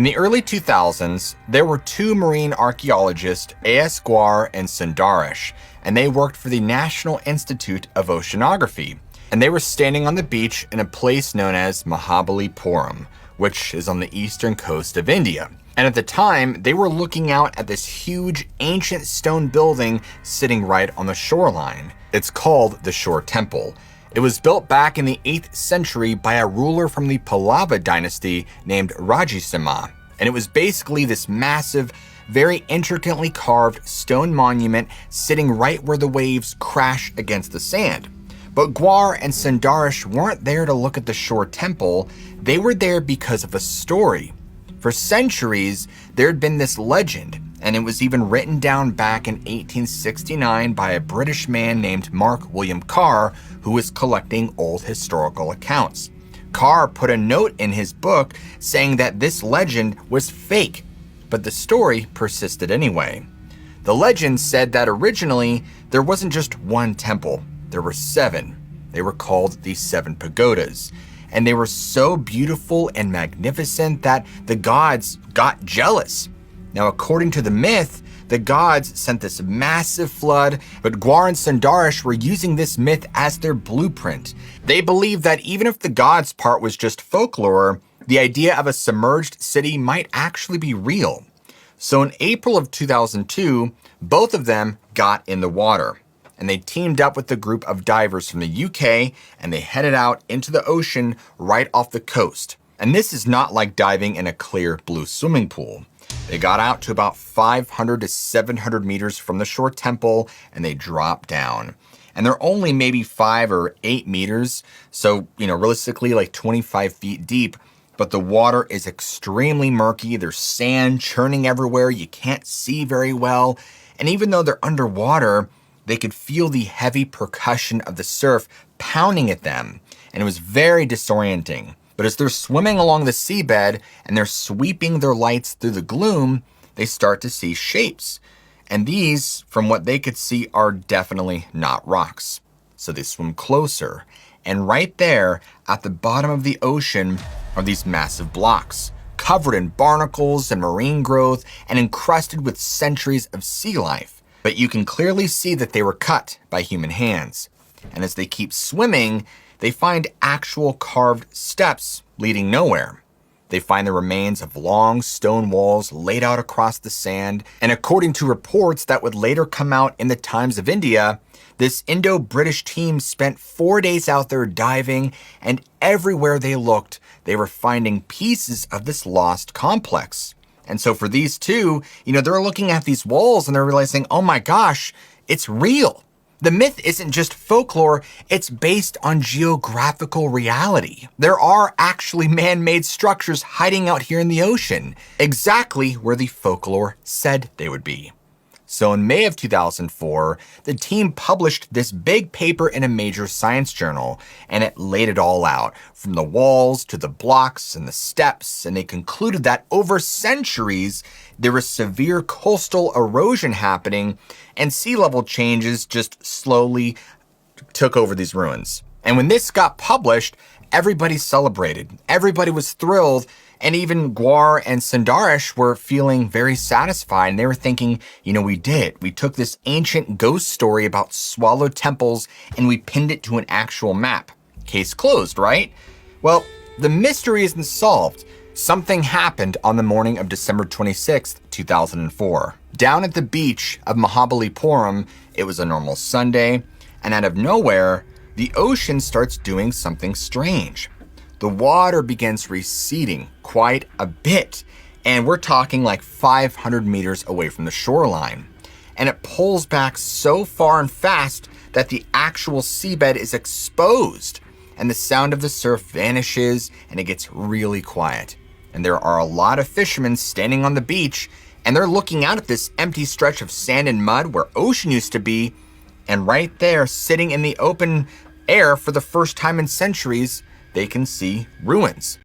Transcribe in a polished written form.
In the early 2000s, there were two marine archaeologists, A.S. Guar and Sundarish, and they worked for the National Institute of Oceanography. And they were standing on the beach in a place known as Mahabalipuram, which is on the eastern coast of India. And at the time, they were looking out at this huge ancient stone building sitting right on the shoreline. It's called the Shore Temple. It was built back in the 8th century by a ruler from the Pallava dynasty named Rajasimha. And it was basically this massive, very intricately carved stone monument sitting right where the waves crash against the sand. But Guar and Sundarish weren't there to look at the Shore Temple. They were there because of a story. For centuries, there had been this legend, and it was even written down back in 1869 by a British man named Mark William Carr, who was collecting old historical accounts. Carr put a note in his book saying that this legend was fake, but the story persisted anyway. The legend said that originally there wasn't just one temple, there were 7. They were called the 7 pagodas. And they were so beautiful and magnificent that the gods got jealous. Now, according to the myth, the gods sent this massive flood, but Guar and Sundarish were using this myth as their blueprint. They believed that even if the gods part was just folklore, the idea of a submerged city might actually be real. So in April of 2002, both of them got in the water. And they teamed up with a group of divers from the UK, and they headed out into the ocean right off the coast. And this is not like diving in a clear blue swimming pool. They got out to about 500 to 700 meters from the Shore Temple, and they dropped down. And they're only maybe 5 or 8 meters, so, realistically like 25 feet deep. But the water is extremely murky. There's sand churning everywhere. You can't see very well. And even though they're underwater, they could feel the heavy percussion of the surf pounding at them, and it was very disorienting. But as they're swimming along the seabed and they're sweeping their lights through the gloom, they start to see shapes. And these, from what they could see, are definitely not rocks. So they swim closer, and right there at the bottom of the ocean are these massive blocks, covered in barnacles and marine growth and encrusted with centuries of sea life. But you can clearly see that they were cut by human hands. And as they keep swimming, they find actual carved steps leading nowhere. They find the remains of long stone walls laid out across the sand. And according to reports that would later come out in the Times of India, this Indo-British team spent 4 days out there diving, and everywhere they looked, they were finding pieces of this lost complex. And so for these two, they're looking at these walls and they're realizing, oh my gosh, it's real. The myth isn't just folklore, it's based on geographical reality. There are actually man-made structures hiding out here in the ocean, exactly where the folklore said they would be. So in May of 2004, the team published this big paper in a major science journal, and it laid it all out, from the walls to the blocks and the steps, and they concluded that over centuries, there was severe coastal erosion happening, and sea level changes just slowly took over these ruins. And when this got published, everybody celebrated. Everybody was thrilled. And even Guar and Sundarish were feeling very satisfied. And they were thinking, we did it. We took this ancient ghost story about swallowed temples and we pinned it to an actual map. Case closed, right? Well, the mystery isn't solved. Something happened on the morning of December 26th, 2004. Down at the beach of Mahabalipuram, it was a normal Sunday. And out of nowhere, the ocean starts doing something strange. The water begins receding quite a bit, and we're talking like 500 meters away from the shoreline. And it pulls back so far and fast that the actual seabed is exposed, and the sound of the surf vanishes, and it gets really quiet. And there are a lot of fishermen standing on the beach, and they're looking out at this empty stretch of sand and mud where ocean used to be, and right there, sitting in the open air for the first time in centuries, they can see ruins.